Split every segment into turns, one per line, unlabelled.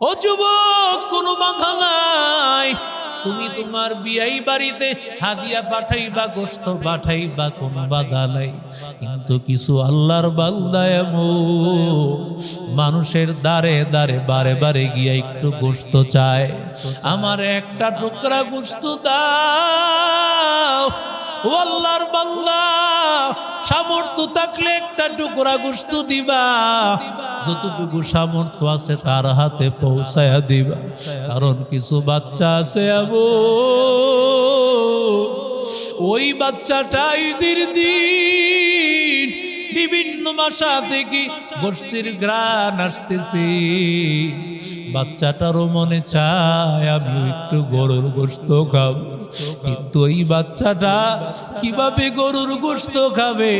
ও যুবক, কোনো বাধা নাই। তুমি তোমার বিয়াই বাড়িতে হাদিয়া পাঠাইবা, গোশত পাঠাইবা, কোনো বাধা নাই। কিন্তু কিছু আল্লাহর বান্দা মানুষের দ্বারে দ্বারে বারে বারে গিয়া একটু গোশত চায়, আমার একটা টুকরা গোশত দাও। ও আল্লাহর বান্দা, সামর্থ্য থাকলে একটা টুকরা গোশত দিবা, যতটুকু সামর্থ্য আছে তার হাতে পৌঁছায়া দিবা। কারণ কিছু বাচ্চা আছে ওই বাচ্চাটা ঈদের দিন বিভিন্ন বাসা থেকে গোশতের ঘ্রাণ আসতেছে, বাচ্চাটারও মনে চায় আমি একটু গরুর গোশত খাবো, কিন্তু ওই বাচ্চাটা কিভাবে গরুর গোশত খাবে?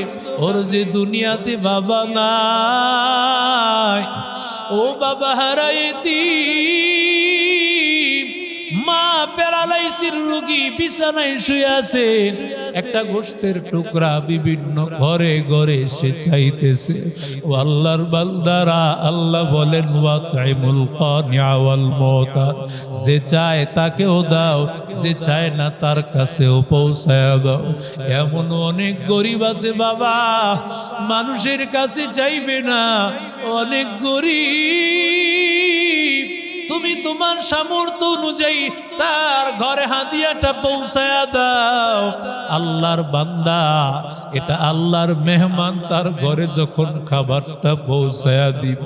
ওর যে দুনিয়াতে বাবা নাই, ও বাবা হারাইতি, মা প্যারালাইসিস রোগী বিছানায় শুয়ে আছে, একটা গোশতের টুকরা বিভিন্ন ঘরে ঘরে সে চাইতেছে। ও আল্লাহর বান্দারা, আল্লাহ বলেন ওয়াতাইমুল কানিআ ওয়াল মুতার, যে চায় তাকেও দাও, যে চায় না তার কাছেও পৌঁছায়া দাও। এমন অনেক গরিব আছে বাবা, মানুষের কাছে চাইবে না, অনেক গরিব, তুমি তোমার সামর্থ্য অনুযায়ী তার ঘরে হাদিয়াটা পৌঁছায়া দাও। আল্লাহর বান্দা, এটা আল্লাহর মেহমান, তার ঘরে যখন খাবারটা পৌঁছায়া দিব,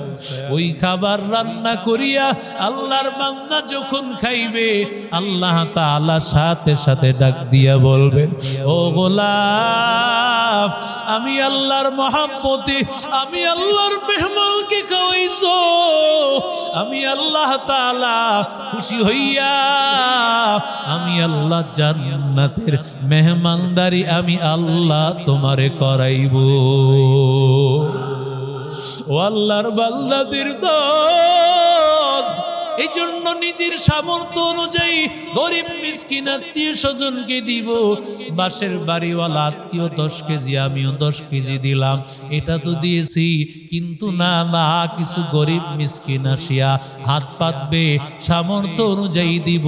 ওই খাবার রান্না করিয়া আল্লাহর বান্দা যখন খাইবে, আল্লাহ তাআলা সাথে সাথে ডাক দিয়া বলবেন, ও গোলাম, আমি আল্লাহর মহব্বতে আমি আল্লাহর মেহমানকে খাওয়াইছো, আমি আল্লাহ তাআলা খুশি হইয়া আমি আল্লাহ জান্নাতের মেহমানদারি আমি আল্লাহ তোমারে করাইব। ও আল্লাহর বান্দাদের দল, এই জন্য নিজের সামর্থ্য অনুযায়ী গরিব মিসকিন আত্মীয় স্বজনকে দিব। বাসের বাড়িওয়ালা আত্মীয় 10 কেজি, আমিও 10 কেজি দিলাম, এটা তো দিয়েছি, কিন্তু না না, কিছু গরিব মিসকিন আসিয়া হাত পাতবে, সামর্থ্য অনুযায়ী দিব।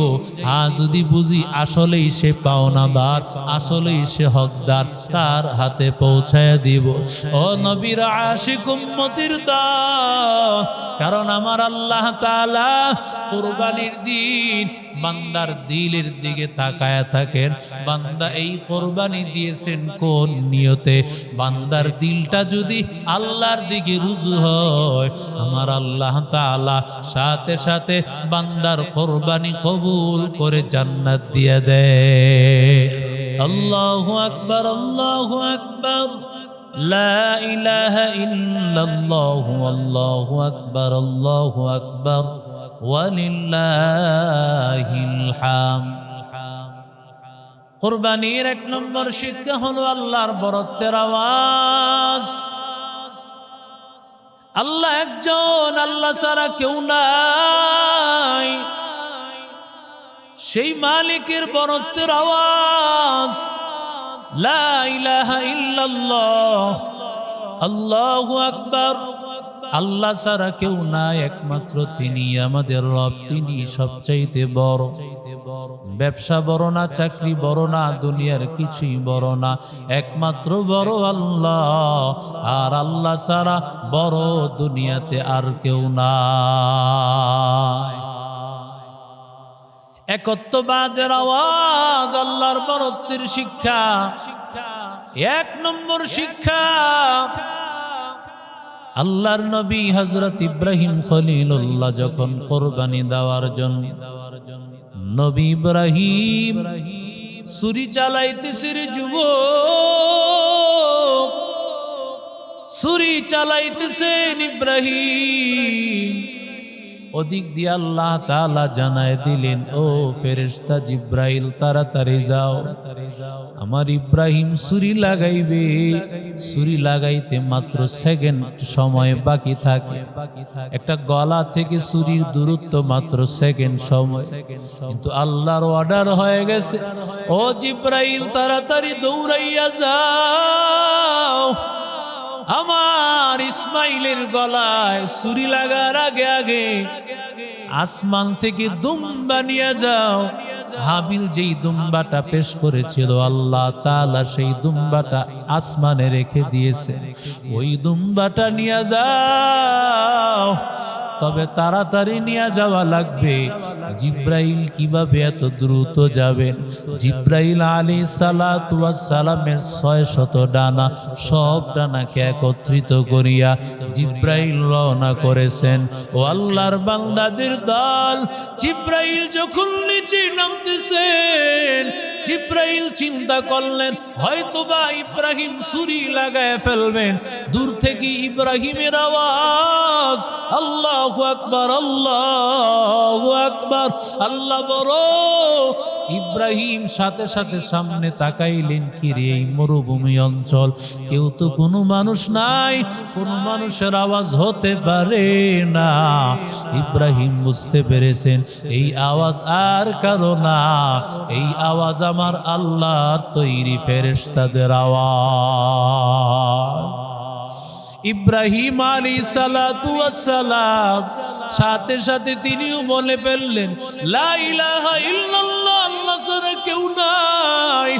যদি বুঝি আসলেই সে পাওনাদার, আসলেই সে হকদার, তার হাতে পৌঁছায় দিব। ও নবীর আশিক উম্মতের দল, কারণ আমার আল্লাহ তাআলা কুরবানির দিন বান্দার দিলের দিকে তাকায়া থাকেন। বান্দা এই কুরবানি দিয়েছেন কোন নিয়তে? বান্দার দিলটা যদি আল্লাহর দিকে রুজু হয়, আমার আল্লাহ তাআলা সাথে সাথে বান্দার কুরবানি কবুল করে জান্নাত দিয়ে দেয়। আল্লাহু আকবার, আল্লাহু আকবার, লা ইলাহা ইল্লাল্লাহু, আল্লাহু আকবার, আল্লাহু আকবার, ওয়ালিল্লাহিল হামদ। কুরবানির 1 নম্বর শিক্ষা হলো আল্লাহর বরত্বের আওয়াজ। আল্লাহ একজন, আল্লাহ ছাড়া কেউ নাই, সেই মালিকের বরত্বের আওয়াজ। লা ইলাহা ইল্লাল্লাহ, আল্লাহু আকবার, আল্লাহ ছাড়া কেউ নাই, একমাত্র তিনি আমাদের রব, তিনি সবচাইতে বড়। ব্যবসা বড় না, চাকরি বড় না, দুনিয়ার কিছুই বড় না, একমাত্র বড় আল্লাহ। আর আল্লাহ ছাড়া বড় দুনিয়াতে আর কেউ নাই। একত্ববাদের আওয়াজ, আল্লাহর বরত্বের শিক্ষা। 1 নম্বর শিক্ষা, আল্লাহর নবী হযরত ইব্রাহিম খলিলুল্লাহ যখন কুরবানি দেওয়ার জন্য নবী ইব্রাহিম ছুরি চালাইতেছে, রে যুবক, ছুরি চালাইতেছেন ইব্রাহিম। ওদিক দিয়ে আল্লাহ তাআলা জানায় দিলেন, ও ফেরেশতা জিব্রাইল, তাড়াতাড়ি যাও, আমার ইব্রাহিম ছুরি লাগাইবে, ছুরি লাগাইতে মাত্র সেকেন্ড সময় বাকি থাকে। একটা গলা থেকে ছুরির দূরত্ব মাত্র সেকেন্ড সময়, কিন্তু আল্লাহর অর্ডার হয়ে গেছে, ও জিব্রাইল তাড়াতাড়ি দৌড়াইয়া যাও, আমার ইসমাইলের গলায় ছুরি লাগার আগে আগে আসমান থেকে দুম্বা নিয়ে যাও। হাবিল যেই দুম্বাটা পেশ করেছিল আল্লাহ তাআলা সেই দুম্বাটা আসমানে রেখে দিয়েছে। ওই দুম্বাটা নিয়ে যাও, তবে তাড়াতাড়ি নিয়ে যাওয়া লাগবে। জিব্রাইল কিভাবে এত দ্রুত যাবেন? জিব্রাইল আলাইহিস সালাতু ওয়াস সালামের 600 ডানা, সব ডানাকে একত্রিত করিয়া জিব্রাইল রওনা করেছেন। ও আল্লাহর বান্দাদের দল, জিব্রাইল যখন নিচে নামতেছেন, জিব্রাইল চিন্তা করলেন হয়তোবা ইব্রাহিম ছুরি লাগায় ফেলবেন। দূর থেকে ইব্রাহিমের আওয়াজ, আল্লাহু আকবার, আল্লাহু আকবার, আল্লাহ বড়। ইব্রাহিম সাথে সাথে সামনে তাকাইলেন, কি রে এই মরুভূমি অঞ্চল, কেউ তো কোনো মানুষ নাই, কোনো মানুষের আওয়াজ হতে পারে না। ইব্রাহিম বুঝতে পেরেছেন এই আওয়াজ আর কারো না, এই আওয়াজ আমার আল্লাহর তৈরি ফেরেশতাদের আওয়াজ। ইব্রাহিম আলাইহিস সালাতু ওয়াস সালাম সাথে সাথে তিনিও বলে ফেললেন, লা ইলাহা ইল্লাল্লাহ, আল্লাহ ছাড়া কেউ নাই।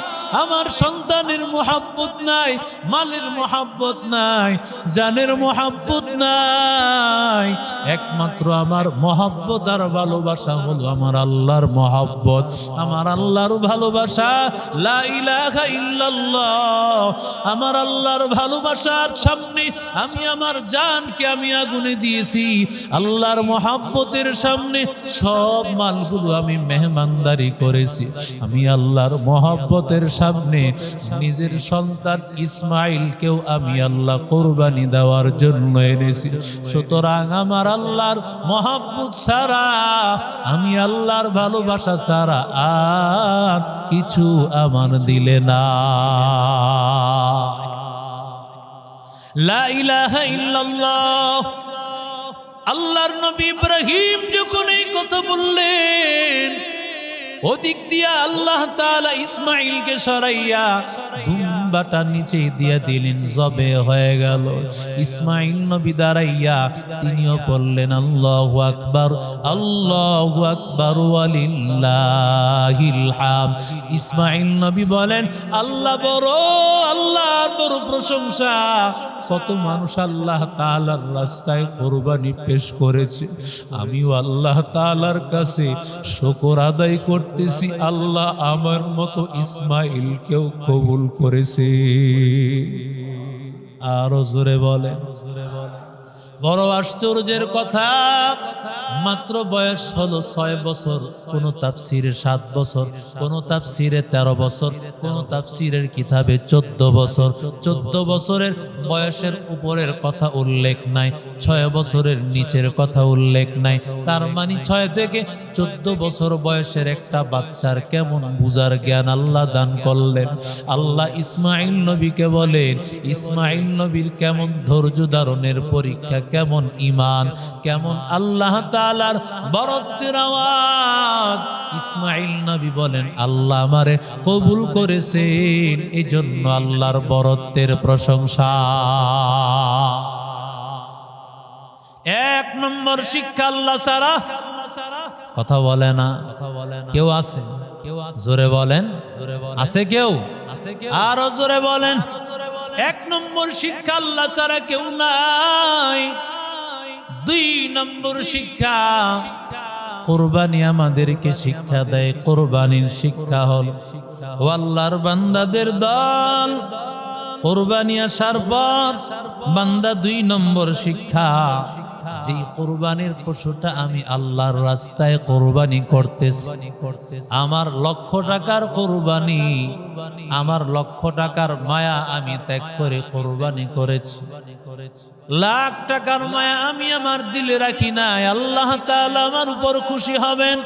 আমার সন্তানের মোহাব্বত নাই, মালের মোহাব্বত নাই, জানের মোহাব্বত নাই, একমাত্র আমার মোহাব্বত আর ভালোবাসা হলো আমার আল্লাহর মোহাব্বত, আমার আল্লাহর ভালোবাসা। লা ইলাহা ইল্লাল্লাহ, আমার আল্লাহর ভালোবাসার সামনে আমি আমার জানকে আমি আগুনে দিয়েছি। আল্লাহর মোহাব্বতের সামনে সব মালগুলো আমি মেহমানদারি করেছি। আমি আল্লাহর মোহাব্বতের সামনে নিজের সন্তান ইসমাইলকেও আমি আল্লাহ কোরবানি দেওয়ার জন্য এনেছি। সুতরাং আমার আল্লাহর মোহাব্বত ছাড়া, আমি আল্লাহর ভালোবাসা ছাড়া আর কিছু আমার দিলে না। লা ইলাহা ইল্লাল্লাহ। আল্লাহর নবী ইব্রাহিম যখন এই কথা বললেন, ওদিক দিয়া আল্লাহ তাআলা ইসমাইলকে সরাইয়া দুম্বাটা নিচে দিয়া দিলেন, জবে হয়ে গেল। ইসমাইল নবী দাঁড়াইয়া তিনিও বললেন আল্লাহু আকবার, আল্লাহু আকবার ওয়ালিল্লাহিল হামদ। ইসমাইল নবী বলেন আল্লাহ বড়, আল্লাহর বড় প্রশংসা। কত মানুষ আল্লাহ তাআলার রাস্তায় কোরবানি পেশ করেছে, আমিও আল্লাহ তাআলার কাছে শুকর আদায় করতেছি, আল্লাহ আমার মতো ইসমাইলকেও কবুল করেছে। আরো জোরে বলে। বড় আশ্চর্যের কথা, মাত্র বয়স হলো 6 বছর, কোন তাফসিরে 7 বছর, কোন তাফসিরে 13 বছর, কোন তাফসিরের কিতাবে 14 বছর। 14 বছরের বয়সের উপরের কথা উল্লেখ নাই, 6 বছরের নিচের কথা উল্লেখ নাই। তার মানে 6 থেকে 14 বছর বয়সের একটা বাচ্চার কেমন বুঝার জ্ঞান আল্লাহ দান করলেন। আল্লাহ ইসমাইল নবীকে বলেন, ইসমাইল নবীর কেমন ধৈর্য ধারণের পরীক্ষা, কেমন ঈমান, কেমন আল্লাহ তাআলার বরত্বের আওয়াজ। ইসমাইল নবী বলেন আল্লাহ আমারে কবুল করেছেন, এজন্য আল্লাহর বরত্বের প্রশংসা। 1 নম্বর শিক্ষা, আল্লাহ ছাড়া কথা বলে না। কেউ আছে? জোরে বলেন, আছে কেউ? আরো জোরে বলেন। 1 নম্বর শিক্ষা, আল্লাহ ছাড়া কেউ নাই। 2 নম্বর শিক্ষা, কোরবানি আমাদেরকে শিক্ষা দেয়। কোরবানির শিক্ষা হলো, ও আল্লাহর বান্দাদের দল, কোরবানি আসার পর বান্দা 2 নম্বর শিক্ষা, যে কোরবানির পশুটা আমি আল্লাহর রাস্তায় কোরবানি করতেছি, আমার লক্ষ টাকার কোরবানি, আমার লক্ষ টাকার মায়া আমি ত্যাগ করে কোরবানি করেছি। লাখ টাকার মায়া আমি আমার দিলে রাখি নাই, আল্লাহ তাআলা আমার উপর খুশি হবেন।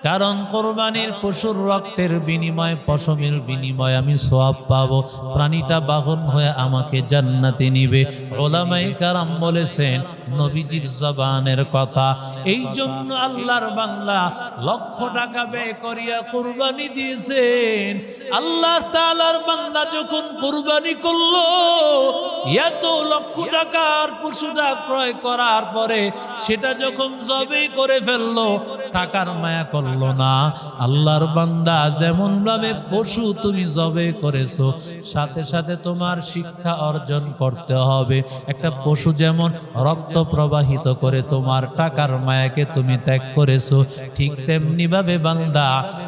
কারণ কোরবানির পশুর রক্তের বিনিময়ে, পশমের বিনিময়ে আমি সওয়াব পাবো, প্রাণীটা বাহন হয়ে আমাকে জান্নাতে নিবে। উলামায়ে কেরাম বলেছেন নবীজির জবানের কথা। এই জন্য আল্লাহর বান্দা লক্ষ টাকা ব্যয় করিয়া কোরবানি দিয়েছেন, আল্লাহ তাআলার বান্দা যখন কুরবানি করলো, এত লক্ষ টাকার পশুটা ক্রয় করার পরে সেটা যখন জবে করে ফেললো, টাকার মায়া করলো না। আল্লাহর বান্দা, যেমন ভাবে পশু তুমি জবে করেছো, সাথে সাথে তোমার শিক্ষা অর্জন করতে হবে। একটা পশু যেমন রক্ত প্রবাহিত করে তোমার টাকার মায়াকে তুমি ত্যাগ করেছো, ঠিক তেমনি ভাবে বান্দা,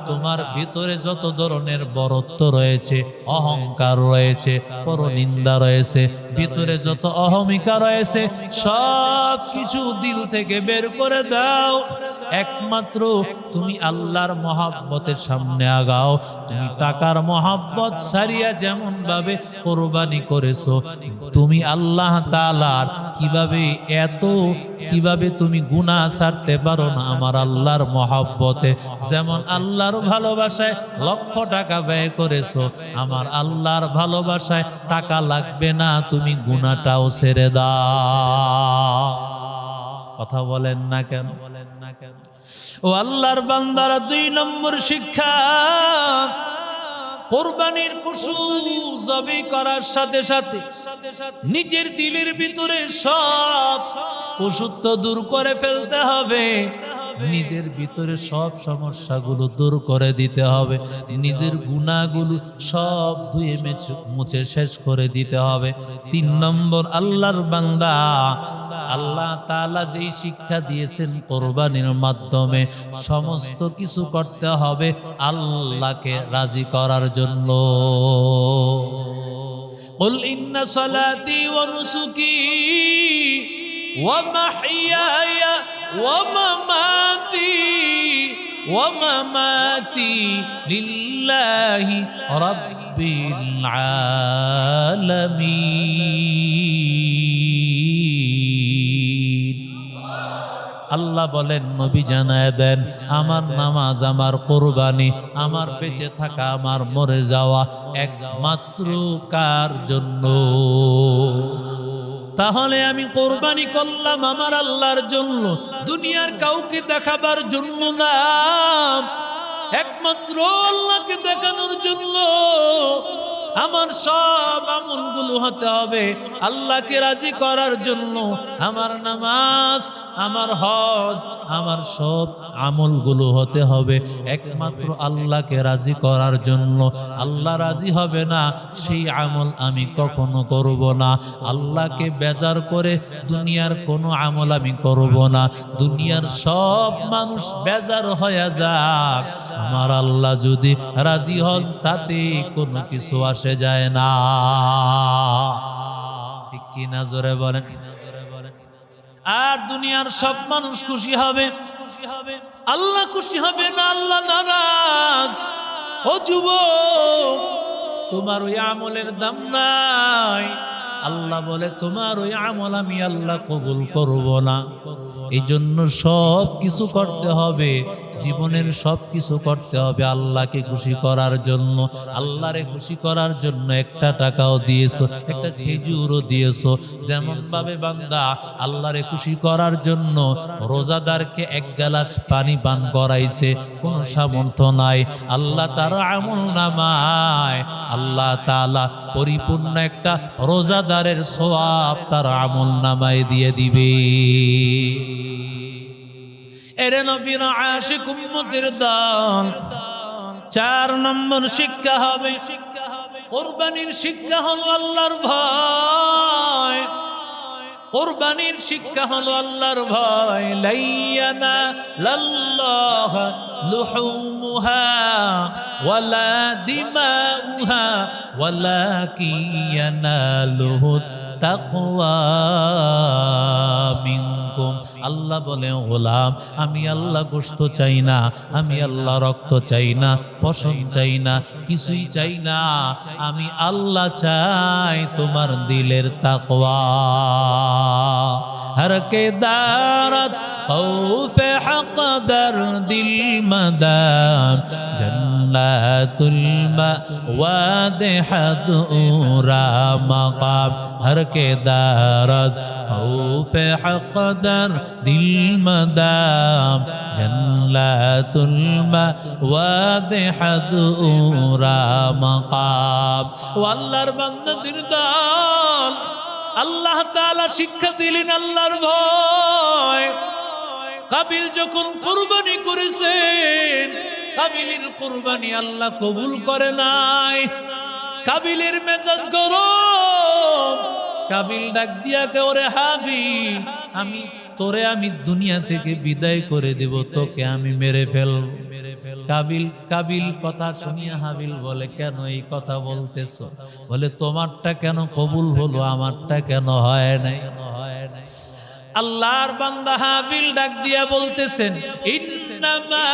তোমার ভিতরে যত ধরনের বরত্ব রয়েছে, অহংকার রয়েছে, পরনিন্দা রয়েছে, ভিতরে যত অহমিকা রয়েছে, সব কিছু দিল থেকে বের করে দাও। একমাত্র তুমি আল্লাহর মহব্বতের সামনে আগাও। তুমি টাকার মহব্বত ছাড়িয়া যেমন ভাবে কোরবানি করেছো, তুমি আল্লাহ তাআলার কিভাবে তুমি গুনাহ ছাড়তে পারো না আমার আল্লাহর মহব্বতে। যেমন আল্লাহর ভালোবাসায় লক্ষ টাকা ব্যয় করেছো, আমার আল্লাহর ভালোবাসায় টাকা লাগবে না, তুমি গুনাহটাও ছেড়ে দাও। কথা বলেন না কেন? ও আল্লাহর বান্দারা, 2 নম্বর শিক্ষা, কোরবানির পশু জবাই করার সাথে সাথে নিজের দিলের ভিতরে সব পশুত্ব দূর করে ফেলতে হবে। নিজের ভিতরে সব সমস্যাগুলো দূর করে দিতে হবে। নিজের গুনাহগুলো সব ধুয়ে মুছে শেষ করে দিতে হবে। 3 নম্বর, আল্লাহর বান্দা, আল্লাহ তাআলা যেই শিক্ষা দিয়েছেন কোরবানির মাধ্যমে সমস্ত কিছু করতে হবে আল্লাহকে রাজি করার জন্য। কুল ইন্না সালাতি ওয়া নুসুকি ওয়া মাহইয়ায়া ওয়া মামাতি লিল্লাহি রাব্বিল আলামিন। আল্লাহ বলেন, নবী জানায় দেন, আমার নামাজ, আমার কোরবানি, আমার বেঁচে থাকা, আমার মরে যাওয়া একমাত্র কার জন্য? তাহলে আমি কোরবানি করলাম আমার আল্লাহর জন্য, দুনিয়ার কাউকে দেখাবার জন্য না, একমাত্র আল্লাহকে দেখানোর জন্য। আমার সব আমলগুলো হতে হবে আল্লাহকে রাজি করার জন্য। আমার নামাজ, আমার হজ, আমার সব আমলগুলো হতে হবে একমাত্র আল্লাহকে রাজি করার জন্য। আল্লাহ রাজি হবে না সেই আমল আমি কখনো করব না। আল্লাহকে বেজার করে দুনিয়ার কোনো আমল আমি করব না। দুনিয়ার সব মানুষ বেজার হয়ে যাক, আমার আল্লাহ যদি রাজি হন তাতে কোনো কিছু আসে যায় না। ঠিক কি না? জোরে বলেন। আর দুনিয়ার সব মানুষ খুশি হবে, আল্লাহ খুশি হবে না, আল্লাহ নারাজ। ও যুবক, তোমার ওই আমলের দাম নাই। আল্লাহ বলে, তোমার ওই আমল আমি আল্লাহ কবুল করব না। এই জন্য সব কিছু করতে হবে, জীবনের সব কিছু করতে হবে আল্লাহকে খুশি করার জন্য। আল্লাহরে খুশি করার জন্য একটা টাকাও দিয়েছো, একটা খেজুরও দিয়েছো। যেমন ভাবে বান্দা আল্লাহরে খুশি করার জন্য রোজাদারকে 1 গ্লাস পানি পান করাইছে, কোনো সামর্থ্য নাই, আল্লাহ তার আমল নামায় আল্লাহ তাআলা পরিপূর্ণ একটা রোজাদারের সওয়াব তার আমল নামায় দিয়ে দিবে। এরে নবীর আশিক উম্মতের দল, 4 নম্বর শিক্ষা হবে কোরবানির শিক্ষা হলো আল্লাহর ভয়। কোরবানির শিক্ষা হলো আল্লাহর ভয়। লাইয়ানা লাল্লাহ লুহুমুহা ওয়ালা দিমাউহা ওয়ালাকিন ইয়ানালুহু তাকওয়া মিনকুম। আল্লাহ বলে, গোলাম, আমি আল্লাহ গোশত চাই না, আমি আল্লাহ রক্ত চাই না, পশম চাই না, কিছুই চাই না। আমি আল্লাহ চাই তোমার দিলের তাকওয়া। हर के दारत खौफ हक दर्दिल मदाम जन्नतुल मवाद हदूरा मकाम हर के दारत खौफ हक दर्दिल मदाम जन्नतुल मवाद हदूरा मकाम ও আল্লাহর বান্দাদের দল আল্লাহ তাআলা শিক্ষা দিলেন আল্লাহর ভয় কাবিল যখন কুরবানি করেছেন কাবিলের কুরবানি আল্লাহ কবুল করে নাই কাবিলের মেজাজ গরম কাবিল ডাক দিয়া কে ওরে হাবিল আমি দুনিয়া থেকে বিদায় করে দেব তোকে আমি মেরে ফেলব কাবিল কথা শুনিয়া হাবিল বলে কেন এই কথা বলতেছো বলে তোমারটা কেন কবুল হলো আমারটা কেন হয় নাই আল্লাহর বান্দা হাবিল ডাক দিয়া বলতেছেন ইন্নামা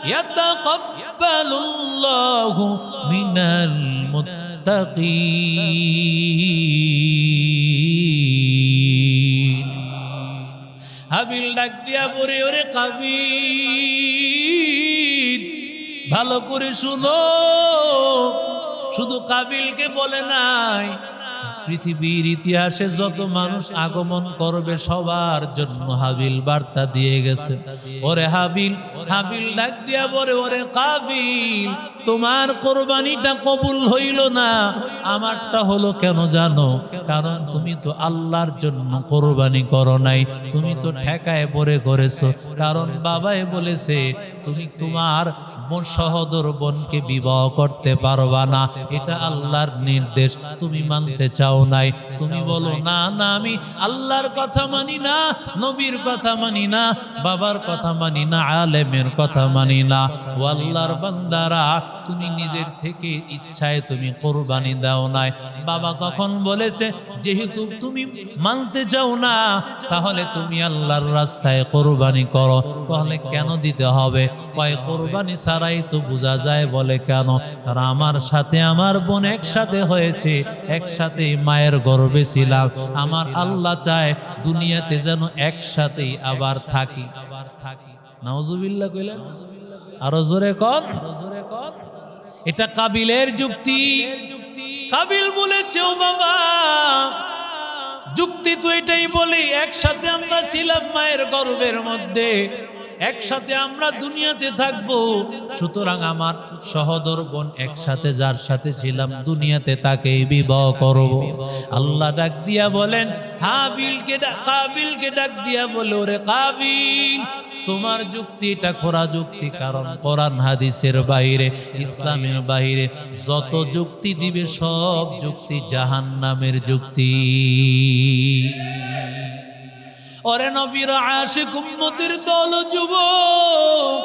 ইয়াতাকাব্বালুল্লাহু মিনাল মুত্তাকিন হাবিল ডাক দিয়া বলে ওরে কাবিল ভালো করে শুনো শুধু কাবিলকে বলে নাই পৃথিবীর ইতিহাসে যত মানুষ আগমন করবে সবার জন্য হাবিল বার্তা দিয়ে গেছে ওরে হাবিল ডাক দিয়া বলে ওরে কাবিল তোমার কুরবানিটা কবুল হইল না আমারটা হলো কেন জানো কারণ তুমি তো আল্লাহর জন্য কুরবানি করো নাই তুমি তো ঠেকায় পড়ে করেছো কারণ বাবাই বলেছে তুমি তোমার সহোদর বোনকে বিবাহ করতে পারবা না এটা আল্লাহর নির্দেশ তুমি মানতে চাও নাই তুমি বলো না না আমি আল্লাহর কথা মানি না নবীর কথা মানি না বাবার কথা মানি না আলেমের কথা মানি না ও আল্লাহর বান্দারা তুমি নিজের থেকে ইচ্ছায় তুমি কুরবানি দাও নাই বাবা তখন বলেছে যেহেতু তুমি মানতে চাও না তাহলে তুমি আল্লাহর রাস্তায় কুরবানি করো তাহলে কেন দিতে হবে কয় কুরবানি ছাড়াই তো বোঝা যায় বলে কেন কারণ আমার সাথে আমার বোন একসাথে হয়েছে একসাথে মায়ের গর্ভে ছিলাম আমার আল্লাহ চায় দুনিয়াতে যেন একসাথেই আবার থাকি নাউজুবিল্লাহ কইলেন আরো জোরে কর এটা কাবিলের যুক্তি কাবিল বলেছে ও বাবা যুক্তি তো এটাই বলি একসাথে আমরা ছিলাম মায়ের গর্ভের মধ্যে একসাথে আমরা দুনিয়াতে থাকবো সুতরাং আমার সহোদর বোন একসাথে যার সাথে ছিলাম দুনিয়াতে তাকেই বিবাহ করব আল্লাহ ডাক দিয়া বলেন কাবিলকে ডাক দিয়া বলে ওরে কাবিল তোমার যুক্তি এটা খোরা যুক্তি কারণ কোরআন হাদিসের বাইরে ইসলামের বাইরে যত যুক্তি দিবে সব যুক্তি জাহান্নামের যুক্তি ওরে নবীর আশিক উম্মতের দল যুবক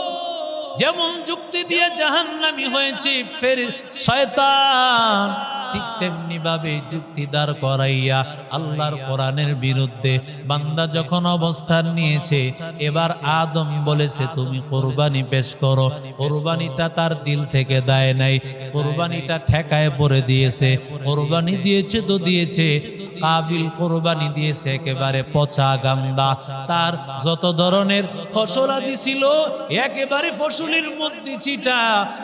যেমন যুক্তি দিয়ে জাহান্নামী হয়েছে ফের শয়তান ঠিক তেমনি ভাবে যুক্তি দাঁড় করাইয়া আল্লাহর কোরআনের বিরুদ্ধে বান্দা যখন অবস্থান নিয়েছে এবার আদম বলেছে তুমি কুরবানি পেশ করো কুরবানিটা তার দিল থেকে দেয় নাই কুরবানিটা ঠেকায় পড়ে দিয়েছে কুরবানি দিয়েছে তো দিয়েছে কাবিল কুরবানি দিয়েছে একেবারে পচা গান্দা তার যত ধরনের ফসলাদি ছিল একেবারে ফসলের মধ্যে চিটা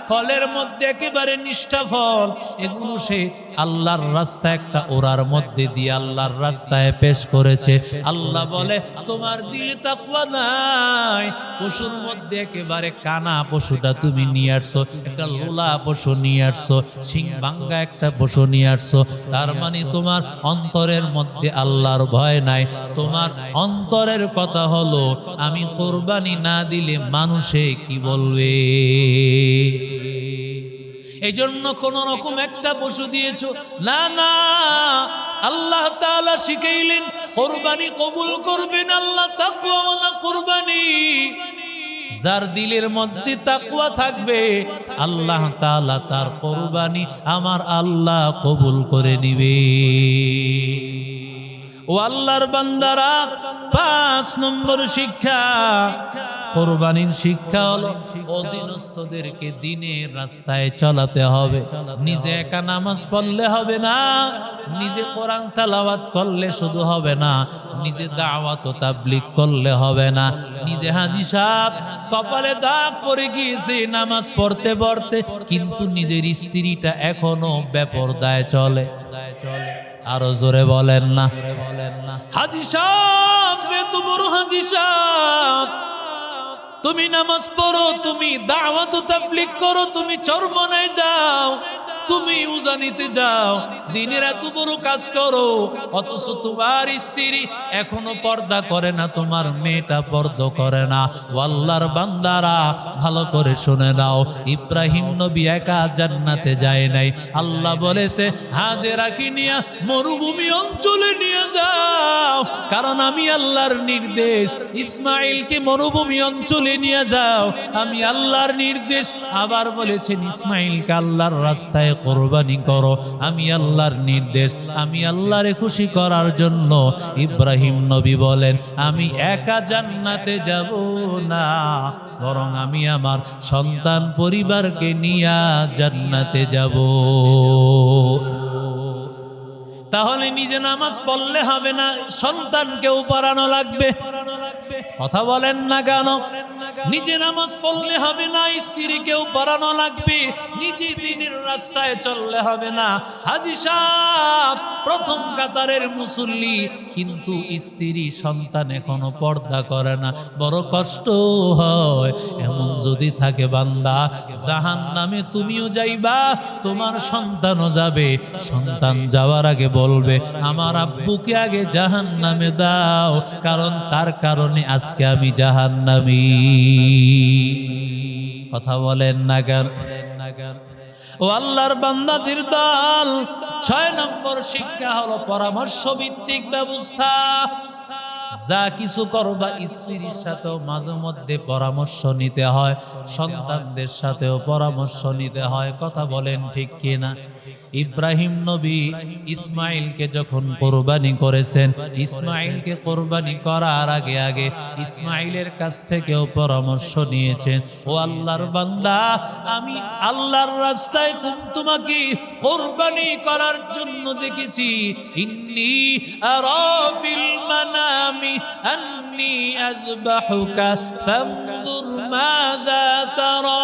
ফলের মধ্যে একেবারে নিষ্ঠা ফল এগুলো সে আল্লাহর রাস্তায় একটা ওরার মধ্যে দিয়ে আল্লাহর রাস্তায় পেশ করেছে আল্লাহ বলে তোমার দিলে তাকওয়া নাই পশুর মধ্যে একেবারে কানা পশুটা তুমি নিয়ে আসছো একটা লোলা পশু নিয়ে আসছো শিং ভাঙ্গা একটা পশু নিয়ে আসছো তার মানে তোমার অন্তরের মধ্যে আল্লাহর ভয় নাই তোমার অন্তরের কথা হলো আমি কুরবানি না দিলে মানুষে কি বলবে এই জন্য কোন রকম একটা পশু দিয়েছো না না আল্লাহ তাআলা শিখাইলেন কুরবানি কবুল করবেন আল্লাহ তাকওয়া ওয়ালা কুরবানি যার দিলের মধ্যে তাকওয়া থাকবে আল্লাহ তাআলা তার কুরবানি আমার আল্লাহ কবুল করে নিবে ও আল্লাহর বান্দারা, 5 নম্বর শিক্ষা, কোরবানির শিক্ষা হলো অধীনস্থদেরকে দিনের রাস্তায় চলাতে হবে। নিজে একা নামাজ পড়লে হবে না, নিজে কোরআন তেলাওয়াত করলে শুধু হবে না, নিজে দাওয়াত ও তাবলীগ করলে হবে না। নিজে হাজী সাহেব কপালে দাগ পড়ে গিয়েছে নামাজ পড়তে পড়তে, কিন্তু নিজের স্ত্রীটা এখনো বেপরদায় চলে। আরো জোরে বলেন না। হাজী সাহেব, তোমার হাজী সাহেব, তুমি নামাজ পড়ো, তুমি দাওয়াত ও তাবলীগ করো, তুমি চরমনায় যাও, তুমি উজানিতে যাও, দিনের এত বড় কাজ করো, অথচ তোমার স্ত্রী এখনো পর্দা করে না, তোমার মেয়েটা পর্দা করে না। আল্লাহর বান্দারা ভালো করে শুনে নাও, ইব্রাহিম নবী একা জান্নাতে যায় নাই। আল্লাহ বলেছে হাজেরাকে নিয়ে মরুভূমি অঞ্চলে নিয়ে যাও, কারণ আমি আল্লাহর নির্দেশ। ইসমাইলকে মরুভূমি অঞ্চলে নিয়ে যাও, আমি আল্লাহর নির্দেশ। আবার বলেছেন ইসমাইলকে আল্লাহর রাস্তায় কোরবানি করো, আমি আল্লাহর নির্দেশ। আমি আল্লাহরে খুশি করার জন্য ইব্রাহিম নবী বলেন আমি একা জান্নাতে যাব না, বরং আমি আমার সন্তান পরিবারকে নিয়ে জান্নাতে যাব। তাহলে নিজে নামাজ পড়লে হবে না, সন্তানকেও পড়ানো লাগবে। কথা বলেন না কেন? নিজে নামাজ পড়লে হবে না, স্ত্রীকেও পড়ানো লাগবে। নিজে দিনের রাস্তায় চললে হবে না। হাজী সাহেব প্রথম কাতারের মুসল্লি, কিন্তু স্ত্রী সন্তান এখনো পর্দা করে না, বড় কষ্ট হয়। এমন যদি থাকে বান্দা, জাহান্নামে তুমিও যাইবা, তোমার সন্তানও যাবে। সন্তান যাওয়ার আগে বলবে আমার আব্বুকে আগে জাহান্নামে দাও, কারণ তার কারণে আজকে আমি জাহান্নামী। কথা বলেন না কেন? ও আল্লাহর বান্দাদের দল, 6 নম্বর শিক্ষা হলো পরামর্শ ভিত্তিক ব্যবস্থা। যা কিছু করবা স্ত্রীর সাথেও মাঝে মধ্যে পরামর্শ নিতে হয়, সন্তানদের সাথেও পরামর্শ নিতে হয়। কথা বলেন ঠিক কিনা? ইব্রাহিম নবী ইসমাইলকে যখন কোরবানি করেছেন, ইসমাইলকে কোরবানি করার আগে আগে ইসমাইলের কাছ থেকেও পরামর্শ নিয়েছেন। ও আল্লাহর বান্দা, আমি আল্লাহর রাস্তায় তোমাকে কোরবানি করার জন্য দেখেছি। ইন্নী আরা ফিল মানামি আন্নী আযবাহুকা ফানজুর মাযা তারা।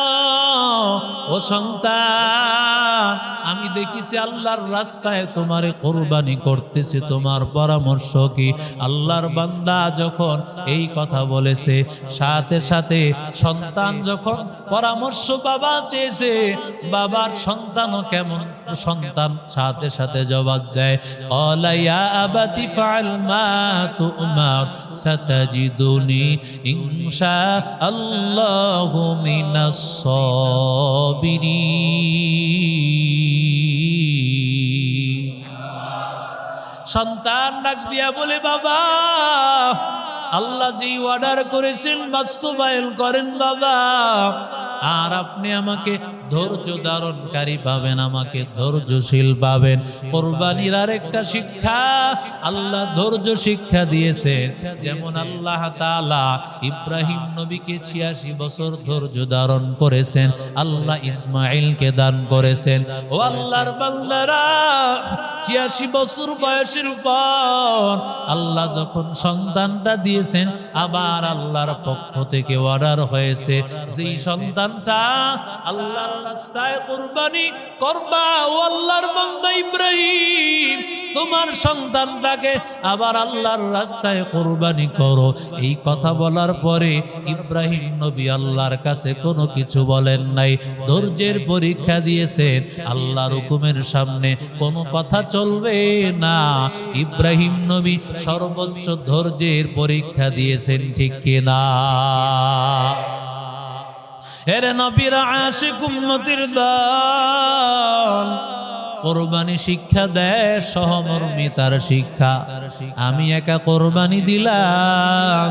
ও সন্তান, আমি দেখেছি আল্লাহর রাস্তায় তোমারে কোরবানি করতেছে, তোমার পরামর্শ কি? আল্লাহর বান্দা যখন এই কথা বলেছে, সাথে সাথে সন্তান যখন পরামর্শ বাবা চেয়েছে, বাবার সন্তানও কেমন সন্তান সাথে সাথে জবাব দেয়, ক্বালা ইয়া আবাতি ফাআল মা তু'মার সাতাজিদুনি ইনশাআল্লাহু মিনাস সাবিরিন। সন্তান ডাক দিয়া বলে বাবা, আল্লাহ যে অর্ডার করেছেন বাস্তবায়ন করেন বাবা, আর আপনি আমাকে ধৈর্য ধারণকারী পাবেন, আমাকে ধৈর্যশীল পাবেন। কোরবানির আরেকটা শিক্ষা, আল্লাহ ধৈর্য শিক্ষা দিয়েছেন। যেমন আল্লাহ তাআলা ইব্রাহিম নবীকে 86 বছর ধৈর্য ধারণ করেছেন, আল্লাহ ইসমাইলকে দান করেছেন। ও আল্লাহর বান্দারা, 86 বছর বয়সের পর আল্লাহ যখন সন্তানটা দিয়েছেন, আবার আল্লাহর পক্ষ থেকে অর্ডার হয়েছে যেই সন্তানটা আল্লাহর রাস্তায় কুরবানি করবা, ও আল্লাহর বান্দা ইব্রাহিম, তোমার সন্তানটাকে আবার আল্লাহর রাস্তায় কুরবানি করো। এই কথা বলার পরে ইব্রাহিম নবী আল্লাহর কাছে কোনো কিছু বলেন নাই, ধৈর্যের পরীক্ষা দিয়েছেন। আল্লাহর হুকুমের সামনে কোনো কথা চলবে না। ইব্রাহিম নবী সর্বোচ্চ ধৈর্যের পরীক্ষা দিয়েছেন, ঠিক কিনা? এরে নবীর আশিক উম্মতির দল, কোরবানি শিক্ষা দেয় সহমর্মিতার শিক্ষা। আমি একা কোরবানি দিলাম,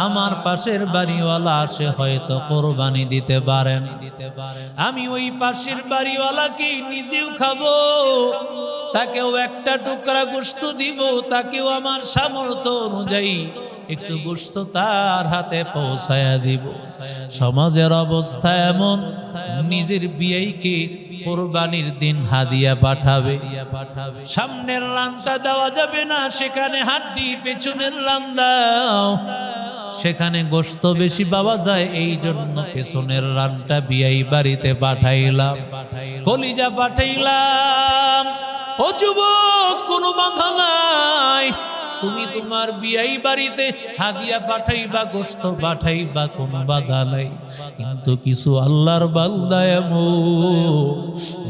আমার পাশের বাড়িওয়ালা সে হয়তো কোরবানি দিতে পারেন, আমি ওই পাশের বাড়িওয়ালাকে নিজেও খাবো, তাকেও একটা টুকরা গোশত দিব, তাকেও আমার সামর্থ্য অনুযায়ী একটু গোশত তার হাতে পৌঁছায়া দিব। সমাজের অবস্থা এমন, নিজের বিয়েকে কোরবানির দিন হাদিয়া পাঠাবে, সামনের রানটা দেওয়া যাবে না, সেখানে হাড্ডি, পেছনের রান দাও, সেখানে গোশত বেশি পাওয়া যায়, এই জন্য পেছনের রানটা বিয়াই বাড়িতে পাঠাইলাম, কলিজা পাঠাইলাম। ও যুবক, কোনো বাধা নাই, তুমি তোমার বিয়াই বাড়িতে হাদিয়া পাঠাইবা, গোশত পাঠাইবা, কোনো বাধা নাই। কিন্তু কিছু আল্লাহর বান্দা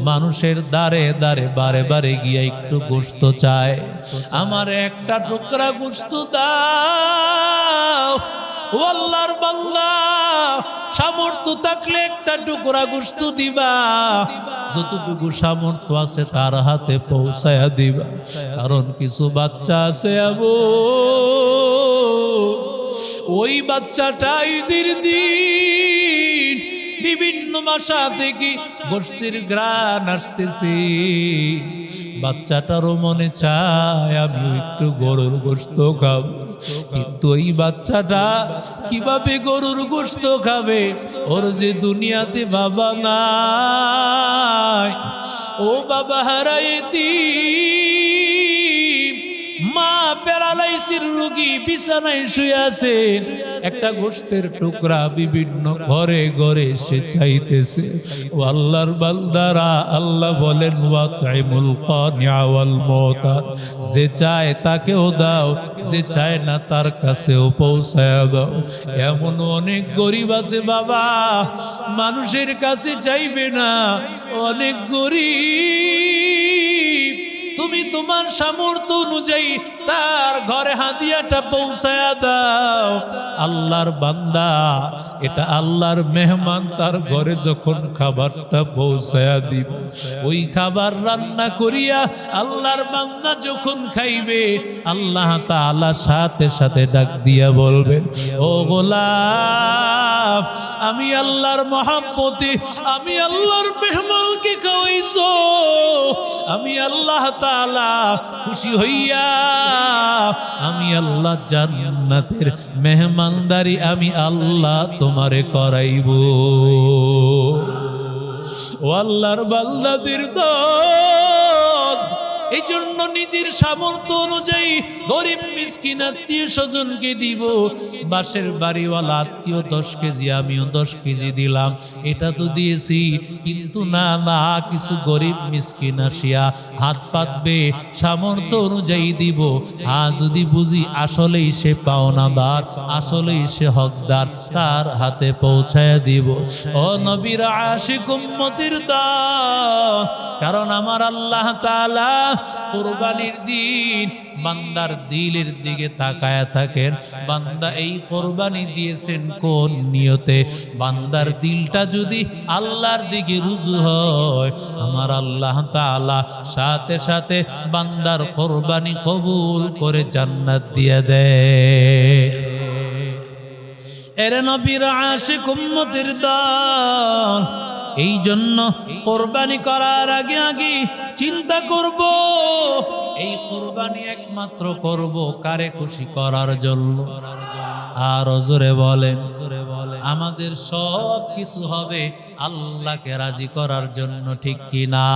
মানুষের দ্বারে দ্বারে বারে বারে গিয়া একটু গোশত চায়, আমার একটা টুকরা গোশত দাও। ও আল্লাহর বান্দা, সামর্থ্য থাকলে একটা টুকরা গোশত দিবা, যতটুকু সামর্থ্য আছে তার হাতে পৌঁছায়া দিবা। কারণ কিছু বাচ্চা আছে ওই বাচ্চাটা ঈদের দিন বিভিন্ন বাসা থেকে গোশতের ঘ্রাণ আসতেছে, বাচ্চাটারও মনে চায় আমি একটু গরুর গোশত খাবো, কিন্তু ওই বাচ্চাটা কিভাবে গরুর গোশত খাবে? ওর যে দুনিয়াতে বাবা নাই, ও বাবা হারাইতি, মা প্যারালাইসিস রোগী বিছানায় শুয়ে আছে, একটা গোশতের টুকরা বিভিন্ন ঘরে ঘরে সে চাইতেছে। ও আল্লাহর বান্দারা, আল্লাহ বলেন ওয়াতাইমুল কানিআ ওয়াল মুতার, যে চায় তাকেও দাও, যে চায় না তার কাছেও পৌঁছায়া দাও। এমন অনেক গরিব আছে বাবা, মানুষের কাছে চাইবে না, অনেক গরিব, তুমি তোমার সামর্থ্য অনুযায়ী তার ঘরে হাদিয়াটা পৌঁছায়া দাও। আল্লাহর বান্দা, এটা আল্লাহর মেহমান, তার ঘরে যখন খাবারটা পৌঁছায়া দিব, ওই খাবার রান্না করিয়া আল্লাহর বান্দা যখন খাইবে, আল্লাহ তাআলা সাথে সাথে ডাক দিয়া বলবেন, ও গোলাম, আমি আল্লাহর মহব্বতে আমি আল্লাহর মেহমানকে খাওয়াইছো, আমি আল্লাহ তাআলা খুশি হইয়া আমি আল্লাহ জান্নাতের মেহমানদারি আমি আল্লাহ তোমারে করাইব। ও আল্লাহর বান্দাদের দল, এই জন্য নিজের সামর্থ্য অনুযায়ী গরিব মিসকিন আত্মীয় স্বজনকে দিব। বাসের বাড়িওয়ালা আত্মীয় 10 কেজি, আমিও 10 কেজি দিলাম, এটা তো দিয়েছি, কিন্তু না না, কিছু গরিব মিসকিন আসিয়া হাত পাতবে, সামর্থ্য অনুযায়ী দিব। যদি বুঝি আসলেই সে পাওনাদার, আসলেই সে হকদার, তার হাতে পৌঁছায় দিব। ও নবীর আশিক উম্মতের দল, কারণ আমার আল্লাহ তাআলা কুরবানির দিন বান্দার দিলের দিকে তাকায়া থাকেন। বান্দা এই কুরবানি দিয়েছেন কোন নিয়তে? বান্দার দিলটা যদি আল্লাহর দিকে রুজু হয়, আমার আল্লাহ তাআলা সাথে সাথে বান্দার কুরবানি কবুল করে জান্নাত দিয়ে দেয়। এরে নবীর আশিক উম্মতের দল, এই জন্য কোরবানি করার আগে আগে চিন্তা করব, এই কোরবানি একমাত্র করব কারে খুশি করার জন্য। আর জোরে বলেন, আমাদের সব কিছু হবে আল্লাহকে রাজি করার জন্য, ঠিক কিনা?